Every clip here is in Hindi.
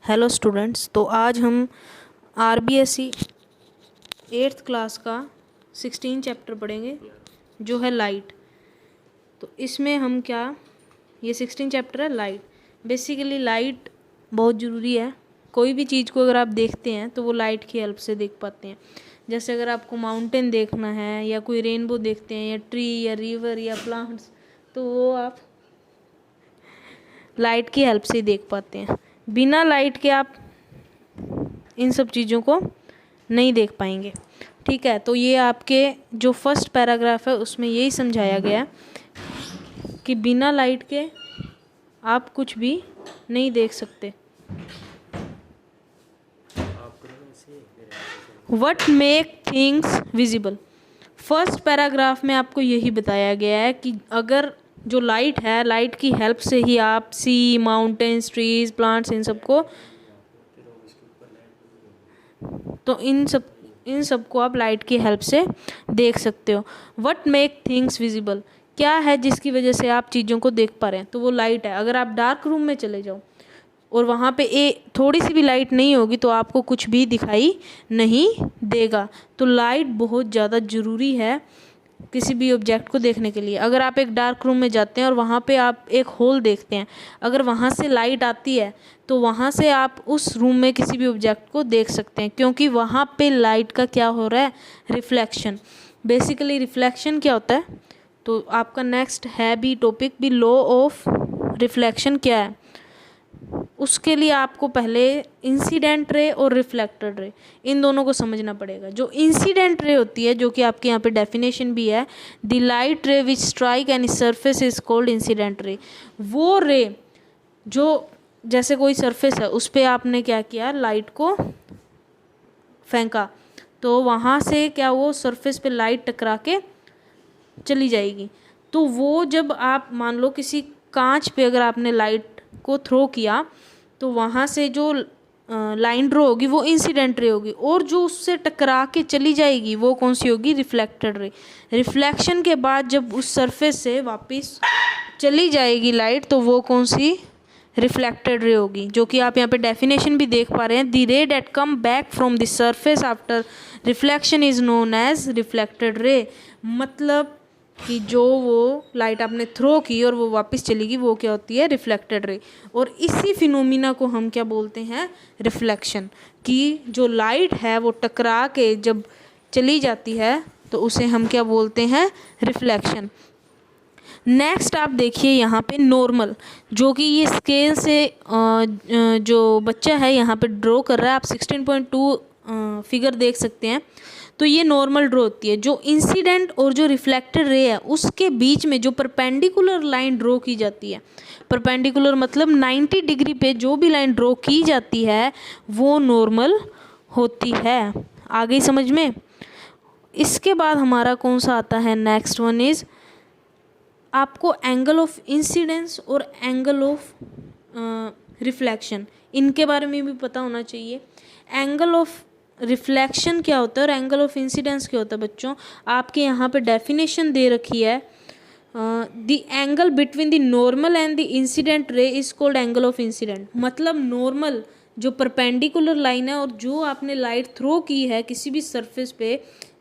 Hello students. तो आज हम आरबीएसई 8th क्लास का 16 चैप्टर पढ़ेंगे जो है लाइट। तो इसमें हम क्या, ये 16 चैप्टर है लाइट। बेसिकली लाइट बहुत ज़रूरी है। कोई भी चीज़ को अगर आप देखते हैं तो वो लाइट की हेल्प से देख पाते हैं। जैसे अगर आपको माउंटेन देखना है या कोई रेनबो देखते हैं या ट्री या रिवर या प्लांट्स, तो वो आप लाइट की हेल्प से ही देख पाते हैं। बिना लाइट के आप इन सब चीज़ों को नहीं देख पाएंगे। ठीक है, तो ये आपके जो फर्स्ट पैराग्राफ है उसमें यही समझाया गया कि बिना लाइट के आप कुछ भी नहीं देख सकते। What make things visible. First paragraph में आपको यही बताया गया है कि अगर जो लाइट है, लाइट की हेल्प से ही आप सी, माउंटेन्स, ट्रीज, प्लांट्स, इन सबको इन सब को आप लाइट की हेल्प से देख सकते हो। व्हाट मेक थिंग्स विजिबल, क्या है जिसकी वजह से आप चीज़ों को देख पा रहे हैं, तो वो लाइट है। अगर आप डार्क रूम में चले जाओ और वहाँ पे थोड़ी सी भी लाइट नहीं होगी तो आपको कुछ भी दिखाई नहीं देगा। तो लाइट बहुत ज़्यादा ज़रूरी है किसी भी ऑब्जेक्ट को देखने के लिए। अगर आप एक डार्क रूम में जाते हैं और वहाँ पे आप एक होल देखते हैं, अगर वहाँ से लाइट आती है तो वहाँ से आप उस रूम में किसी भी ऑब्जेक्ट को देख सकते हैं, क्योंकि वहाँ पे लाइट का क्या हो रहा है, रिफ्लेक्शन। बेसिकली रिफ्लेक्शन क्या होता है, तो आपका नेक्स्ट है भी टॉपिक भी लॉ ऑफ रिफ्लेक्शन क्या है। उसके लिए आपको पहले इंसिडेंट रे और रिफ्लेक्टेड रे, इन दोनों को समझना पड़ेगा। जो इंसिडेंट रे होती है, जो कि आपके यहाँ पे डेफिनेशन भी है, द लाइट रे विच strike any surface is called incident ray. वो रे जो, जैसे कोई सरफेस है उस पर आपने क्या किया, लाइट को फेंका, तो वहाँ से क्या, वो सरफेस पे लाइट टकरा के चली जाएगी। तो वो जब आप मान लो किसी कांच पे अगर आपने लाइट को थ्रो किया तो वहाँ से जो लाइन ड्रॉ होगी वो इंसिडेंट रे होगी, और जो उससे टकरा के चली जाएगी वो कौन सी होगी, रिफ्लेक्टेड रे। रिफ्लेक्शन के बाद जब उस सरफेस से वापस चली जाएगी लाइट तो वो कौन सी, रिफ्लेक्टेड रे होगी। जो कि आप यहाँ पे डेफिनेशन भी देख पा रहे हैं, the ray that come back from the surface after reflection is known as reflected ray. मतलब कि जो वो लाइट आपने थ्रो की और वो वापस चलेगी वो क्या होती है, रिफ्लेक्टेड रे। और इसी फिनोमिना को हम क्या बोलते हैं, रिफ्लेक्शन। कि जो लाइट है वो टकरा के जब चली जाती है तो उसे हम क्या बोलते हैं, रिफ्लेक्शन। नेक्स्ट आप देखिए यहाँ पे नॉर्मल, जो कि ये स्केल से जो बच्चा है यहाँ पे ड्रॉ कर रहा है, आप 16.2 फिगर देख सकते हैं। तो ये नॉर्मल ड्रॉ होती है। जो इंसिडेंट और जो रिफ्लेक्टेड रे है उसके बीच में जो परपेंडिकुलर लाइन ड्रॉ की जाती है, परपेंडिकुलर मतलब 90 डिग्री पे जो भी लाइन ड्रॉ की जाती है वो नॉर्मल होती है। आगे समझ में। इसके बाद हमारा कौन सा आता है, नेक्स्ट वन इज आपको एंगल ऑफ इंसिडेंस और एंगल ऑफ रिफ्लेक्शन, इनके बारे में भी पता होना चाहिए। एंगल ऑफ रिफ्लेक्शन क्या होता है और एंगल ऑफ इंसिडेंस क्या होता है बच्चों, आपके यहाँ पे डेफिनेशन दे रखी है, the angle between the normal and the incident रे is called angle of incident. मतलब नॉर्मल जो परपेंडिकुलर लाइन है और जो आपने लाइट थ्रो की है किसी भी सरफेस पे,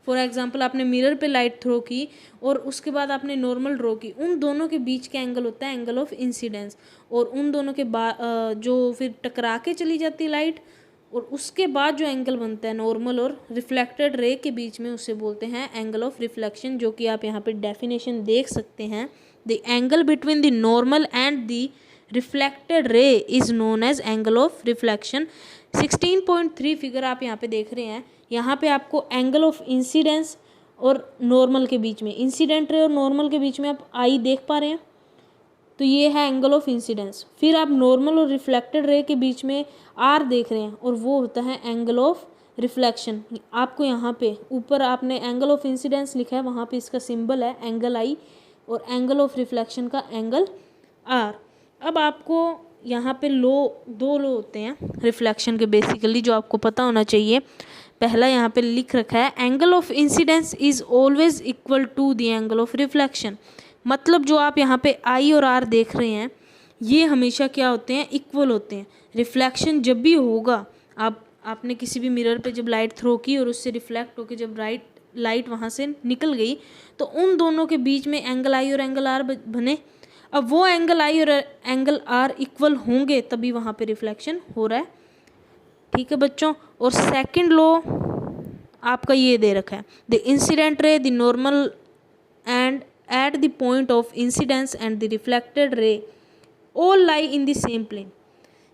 फॉर एग्जांपल आपने मिरर पे लाइट थ्रो की और उसके बाद आपने नॉर्मल ड्रॉ की, उन दोनों के बीच का एंगल होता है एंगल ऑफ इंसिडेंस। और उन दोनों के बाद जो फिर टकरा के चली जाती है लाइट और उसके बाद जो एंगल बनता है नॉर्मल और रिफ्लेक्टेड रे के बीच में, उसे बोलते हैं एंगल ऑफ रिफ्लेक्शन। जो कि आप यहाँ पे डेफिनेशन देख सकते हैं, the angle between the normal and the reflected ray is known as angle of reflection. 16.3 figure आप यहाँ पे देख रहे हैं। यहाँ पे आपको एंगल ऑफ इंसिडेंस और नॉर्मल के बीच में, इंसिडेंट रे और नॉर्मल के बीच में आप आई देख पा रहे हैं, तो ये है एंगल ऑफ इंसिडेंस। फिर आप नॉर्मल और रिफ्लेक्टेड रे के बीच में आर देख रहे हैं और वो होता है एंगल ऑफ रिफ्लेक्शन। आपको यहाँ पे ऊपर आपने एंगल ऑफ इंसिडेंस लिखा है, वहाँ पे इसका सिंबल है एंगल आई, और एंगल ऑफ रिफ्लेक्शन का एंगल आर। अब आपको यहाँ पे दो लो होते हैं रिफ्लेक्शन के बेसिकली, जो आपको पता होना चाहिए। पहला यहाँ पे लिख रखा है, angle of incidence is always equal to the angle of reflection. मतलब जो आप यहाँ पे आई और आर देख रहे हैं, ये हमेशा क्या होते हैं, इक्वल होते हैं। रिफ्लेक्शन जब भी होगा, आपने किसी भी मिरर पे जब लाइट थ्रो की और उससे रिफ्लेक्ट होकर जब लाइट वहाँ से निकल गई, तो उन दोनों के बीच में एंगल आई और एंगल आर बने। अब वो एंगल आई और एंगल आर इक्वल होंगे तभी वहाँ पे रिफ्लेक्शन हो रहा है। ठीक है बच्चों। और सेकंड लॉ आपका ये दे रखा है, the incident ray, the normal and at the point of incidence and the reflected ray all lie in the same plane.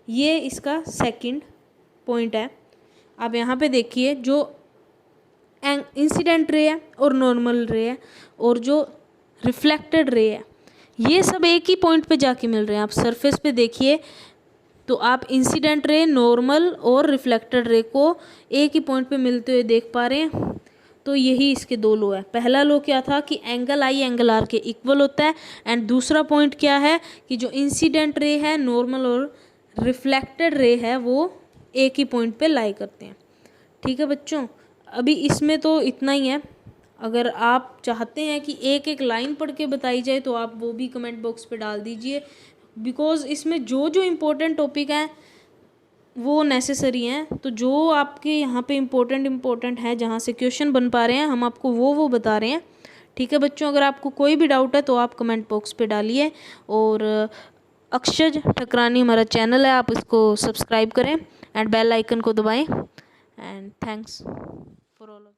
ये इसका सेकंड पॉइंट है। आप यहाँ पे देखिए, जो इंसिडेंट रे है और नॉर्मल रे है और जो रिफ्लेक्टेड रे है, ये सब एक ही पॉइंट पे जाके मिल रहे हैं। आप सरफेस पे देखिए तो आप इंसिडेंट रे, नॉर्मल और रिफ्लेक्टेड रे को एक ही पॉइंट पे मिलते हुए देख पा रहे हैं। तो यही इसके दो लो है। पहला लो क्या था कि एंगल आई एंगल आर के इक्वल होता है, एंड दूसरा पॉइंट क्या है कि जो इंसिडेंट रे है, नॉर्मल और रिफ्लेक्टेड रे है, वो एक ही पॉइंट पे लाई करते हैं। ठीक है बच्चों, अभी इसमें तो इतना ही है। अगर आप चाहते हैं कि एक एक लाइन पढ़ के बताई जाए तो आप वो भी कमेंट बॉक्स पे डाल दीजिए, बिकॉज इसमें जो जो इम्पोर्टेंट टॉपिक हैं वो नेसेसरी हैं। तो जो आपके यहाँ पे इम्पोर्टेंट है, जहाँ से क्वेश्चन बन पा रहे हैं, हम आपको वो बता रहे हैं। ठीक है बच्चों, अगर आपको कोई भी डाउट है तो आप कमेंट बॉक्स पे डालिए। और अक्षज ठकरानी हमारा चैनल है, आप इसको सब्सक्राइब करें एंड बेल आइकन को दबाएं। And thanks for all.